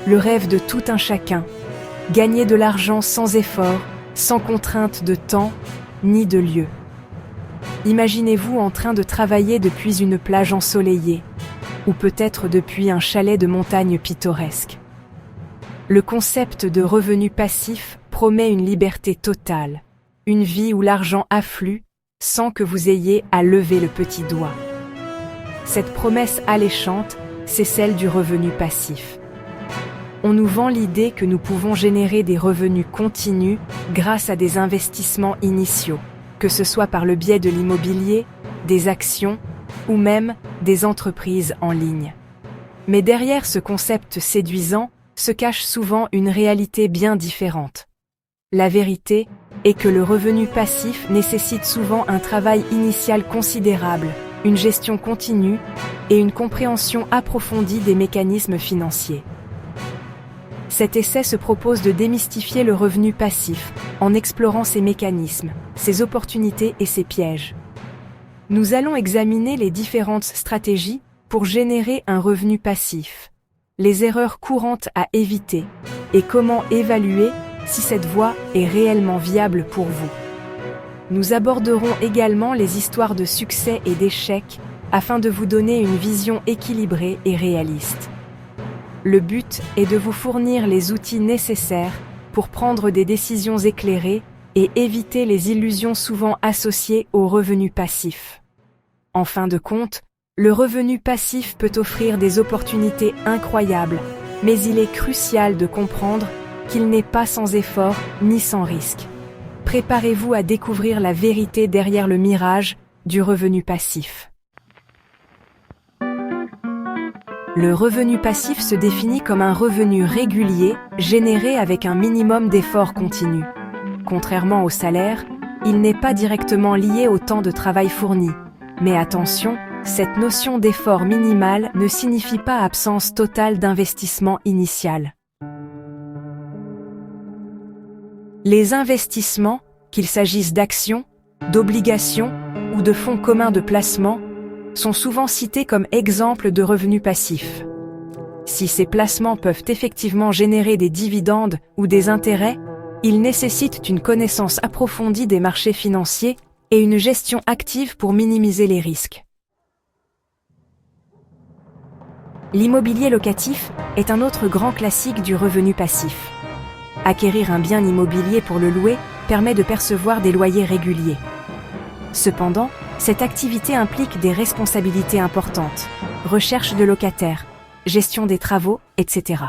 le rêve de tout un chacun. Gagner de l'argent sans effort, sans contrainte de temps, ni de lieu. Imaginez-vous en train de travailler depuis une plage ensoleillée, ou peut-être depuis un chalet de montagne pittoresque. Le concept de revenu passif promet une liberté totale, une vie où l'argent afflue sans que vous ayez à lever le petit doigt. Cette promesse alléchante, c'est celle du revenu passif. On nous vend l'idée que nous pouvons générer des revenus continus grâce à des investissements initiaux, que ce soit par le biais de l'immobilier, des actions ou même des entreprises en ligne. Mais derrière ce concept séduisant se cache souvent une réalité bien différente. La vérité est que le revenu passif nécessite souvent un travail initial considérable, une gestion continue et une compréhension approfondie des mécanismes financiers. Cet essai se propose de démystifier le revenu passif en explorant ses mécanismes, ses opportunités et ses pièges. Nous allons examiner les différentes stratégies pour générer un revenu passif, les erreurs courantes à éviter et comment évaluer si cette voie est réellement viable pour vous. Nous aborderons également les histoires de succès et d'échecs afin de vous donner une vision équilibrée et réaliste. Le but est de vous fournir les outils nécessaires pour prendre des décisions éclairées et éviter les illusions souvent associées au revenu passif. En fin de compte, le revenu passif peut offrir des opportunités incroyables, mais il est crucial de comprendre qu'il n'est pas sans effort ni sans risque. Préparez-vous à découvrir la vérité derrière le mirage du revenu passif. Le revenu passif se définit comme un revenu régulier généré avec un minimum d'effort continu. Contrairement au salaire, il n'est pas directement lié au temps de travail fourni. Mais attention, cette notion d'effort minimal ne signifie pas absence totale d'investissement initial. Les investissements, qu'il s'agisse d'actions, d'obligations ou de fonds communs de placement, sont souvent cités comme exemples de revenus passifs. Si ces placements peuvent effectivement générer des dividendes ou des intérêts, ils nécessitent une connaissance approfondie des marchés financiers et une gestion active pour minimiser les risques. L'immobilier locatif est un autre grand classique du revenu passif. Acquérir un bien immobilier pour le louer permet de percevoir des loyers réguliers. Cependant, cette activité implique des responsabilités importantes, recherche de locataires, gestion des travaux, etc.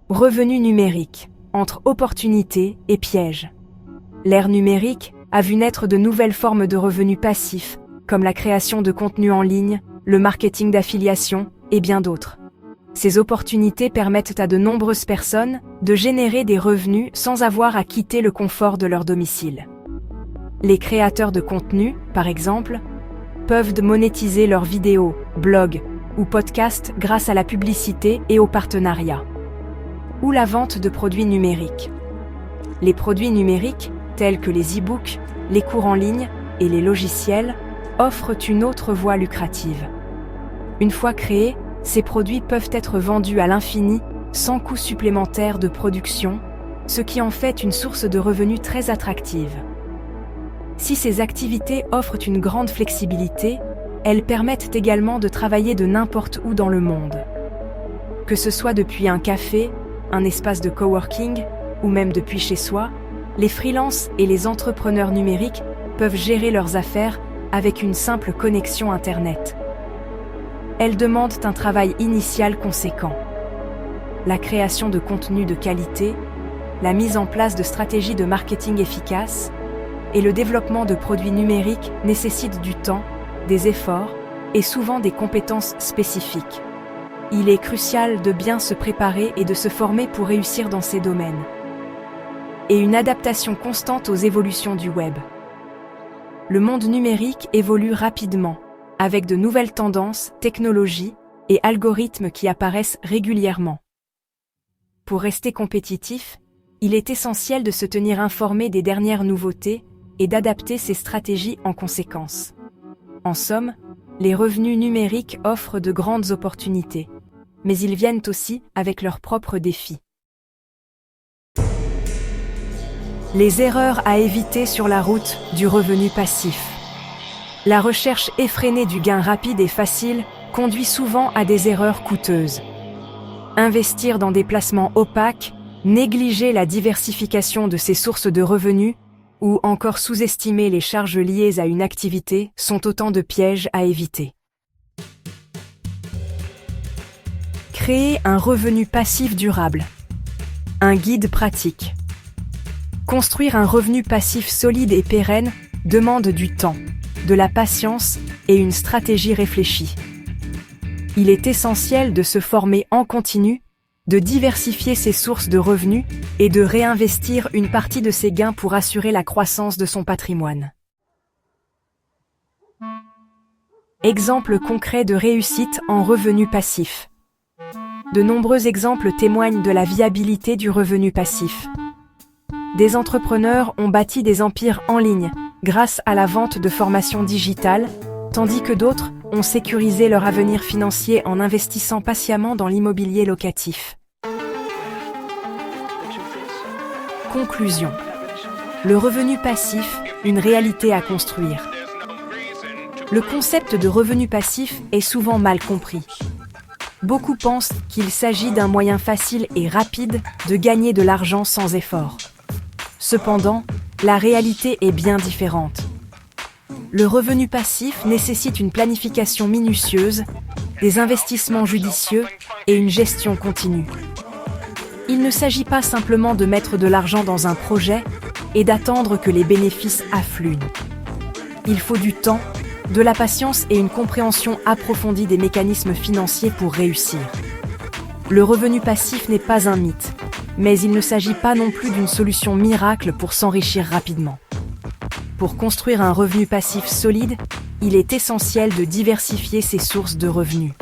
Revenu numérique, entre opportunités et pièges. L'ère numérique a vu naître de nouvelles formes de revenus passifs, comme la création de contenus en ligne, le marketing d'affiliation et bien d'autres. Ces opportunités permettent à de nombreuses personnes de générer des revenus sans avoir à quitter le confort de leur domicile. Les créateurs de contenu, par exemple, peuvent monétiser leurs vidéos, blogs ou podcasts grâce à la publicité et aux partenariats. Ou la vente de produits numériques. Les produits numériques, tels que les e-books, les cours en ligne et les logiciels, offrent une autre voie lucrative. Une fois créés, ces produits peuvent être vendus à l'infini sans coût supplémentaire de production, ce qui en fait une source de revenus très attractive. Si ces activités offrent une grande flexibilité, elles permettent également de travailler de n'importe où dans le monde. Que ce soit depuis un café, un espace de coworking ou même depuis chez soi, les freelances et les entrepreneurs numériques peuvent gérer leurs affaires avec une simple connexion Internet. Elles demandent un travail initial conséquent. La création de contenus de qualité, la mise en place de stratégies de marketing efficaces et le développement de produits numériques nécessitent du temps, des efforts et souvent des compétences spécifiques. Il est crucial de bien se préparer et de se former pour réussir dans ces domaines. Et une adaptation constante aux évolutions du web. Le monde numérique évolue rapidement, avec de nouvelles tendances, technologies et algorithmes qui apparaissent régulièrement. Pour rester compétitif, il est essentiel de se tenir informé des dernières nouveautés et d'adapter ses stratégies en conséquence. En somme, les revenus numériques offrent de grandes opportunités, mais ils viennent aussi avec leurs propres défis. Les erreurs à éviter sur la route du revenu passif. La recherche effrénée du gain rapide et facile conduit souvent à des erreurs coûteuses. Investir dans des placements opaques, négliger la diversification de ses sources de revenus ou encore sous-estimer les charges liées à une activité sont autant de pièges à éviter. Créer un revenu passif durable. Un guide pratique. Construire un revenu passif solide et pérenne demande du temps, de la patience et une stratégie réfléchie. Il est essentiel de se former en continu, de diversifier ses sources de revenus et de réinvestir une partie de ses gains pour assurer la croissance de son patrimoine. Exemple concret de réussite en revenu passif. De nombreux exemples témoignent de la viabilité du revenu passif. Des entrepreneurs ont bâti des empires en ligne grâce à la vente de formations digitales, tandis que d'autres ont sécurisé leur avenir financier en investissant patiemment dans l'immobilier locatif. Conclusion. Le revenu passif, une réalité à construire. Le concept de revenu passif est souvent mal compris. Beaucoup pensent qu'il s'agit d'un moyen facile et rapide de gagner de l'argent sans effort. Cependant, la réalité est bien différente. Le revenu passif nécessite une planification minutieuse, des investissements judicieux et une gestion continue. Il ne s'agit pas simplement de mettre de l'argent dans un projet et d'attendre que les bénéfices affluent. Il faut du temps, de la patience et une compréhension approfondie des mécanismes financiers pour réussir. Le revenu passif n'est pas un mythe, mais il ne s'agit pas non plus d'une solution miracle pour s'enrichir rapidement. Pour construire un revenu passif solide, il est essentiel de diversifier ses sources de revenus.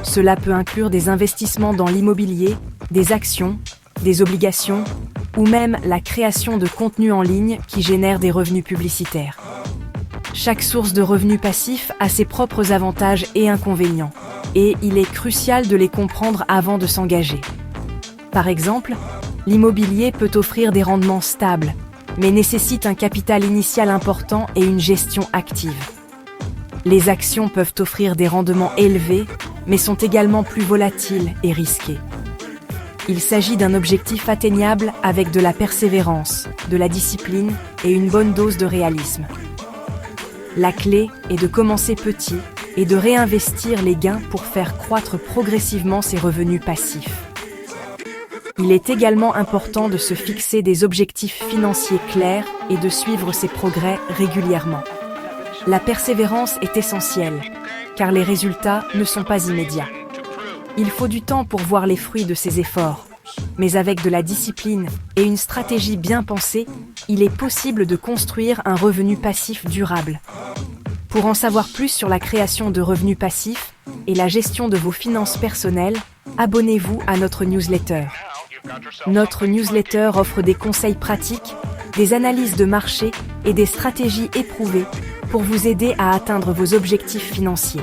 Cela peut inclure des investissements dans l'immobilier, des actions, des obligations, ou même la création de contenus en ligne qui génèrent des revenus publicitaires. Chaque source de revenus passifs a ses propres avantages et inconvénients, et il est crucial de les comprendre avant de s'engager. Par exemple, l'immobilier peut offrir des rendements stables, mais nécessite un capital initial important et une gestion active. Les actions peuvent offrir des rendements élevés, mais sont également plus volatiles et risquées. Il s'agit d'un objectif atteignable avec de la persévérance, de la discipline et une bonne dose de réalisme. La clé est de commencer petit et de réinvestir les gains pour faire croître progressivement ses revenus passifs. Il est également important de se fixer des objectifs financiers clairs et de suivre ses progrès régulièrement. La persévérance est essentielle, car les résultats ne sont pas immédiats. Il faut du temps pour voir les fruits de ses efforts, mais avec de la discipline et une stratégie bien pensée, il est possible de construire un revenu passif durable. Pour en savoir plus sur la création de revenus passifs et la gestion de vos finances personnelles, abonnez-vous à notre newsletter. Notre newsletter offre des conseils pratiques, des analyses de marché et des stratégies éprouvées pour vous aider à atteindre vos objectifs financiers.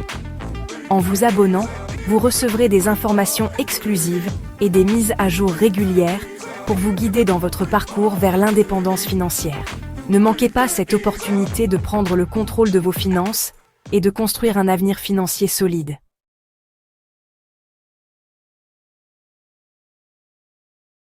En vous abonnant, vous recevrez des informations exclusives et des mises à jour régulières pour vous guider dans votre parcours vers l'indépendance financière. Ne manquez pas cette opportunité de prendre le contrôle de vos finances et de construire un avenir financier solide.